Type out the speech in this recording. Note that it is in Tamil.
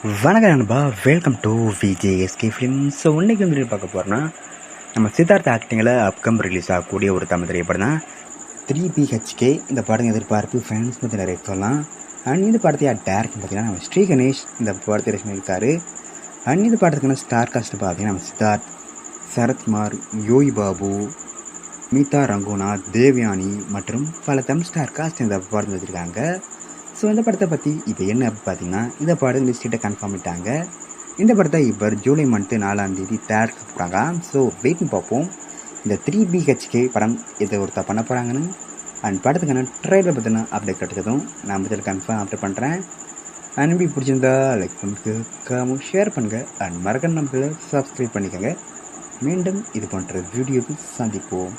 வணக்கம் நண்பா, welcome to VJSK film. So இன்றைக்கி வந்து பார்க்க போகிறோன்னா நம்ம சித்தார்த்த ஆக்டிங்கில் அப்கம் ரிலீஸ் ஆகக்கூடிய ஒரு தமிழ் திரைப்படம் தான் 3BHK. இந்த படம் எதிர்பார்ப்பு ஃபேன்ஸ் பற்றி நிறைய சொல்லலாம். அண்ட் இந்த படத்தை டேரக்ட் பார்த்தீங்கன்னா நம்ம ஸ்ரீ கணேஷ் இந்த படத்தை ரசிச்சிருக்காரு. அண்ட் இந்த படத்துக்கான ஸ்டார் காஸ்ட் பார்த்தீங்கன்னா நம்ம சித்தார்த், சரத்குமார், யோகி பாபு, மீதா ரங்கோநாத், தேவயானி மற்றும் பல தமிழ் ஸ்டார் காஸ்ட் இந்த படத்தில் வச்சுருக்காங்க. ஸோ இந்த படத்தை பற்றி இப்போ என்ன பார்த்தீங்கன்னா, இந்த படம் லிஸ்ட்டை கன்ஃபார்ம் பண்ணிட்டாங்க. இந்த படத்தை இப்போ ஜூலை மந்த்து 4 தேட்டருக்கு போகிறாங்க. ஸோ வெயிட் பண்ணி பார்ப்போம் இந்த 3BHK படம் இதை ஒருத்தர் பண்ண போகிறாங்கன்னு. அண்ட் படத்துக்கான ட்ரெயிலர் பற்றின அப்டேட் கிடைச்சதும் நான் இதில் கன்ஃபார்ம் அப்டேட் பண்ணுறேன். அன்பி பிடிச்சிருந்தா லைக் பண்ணுங்க, ஷேர் பண்ணுங்கள். அண்ட் மறக்க நம்மள சப்ஸ்கிரைப் பண்ணிக்கோங்க. மீண்டும் இது போன்ற வீடியோவில் சந்திப்போம்.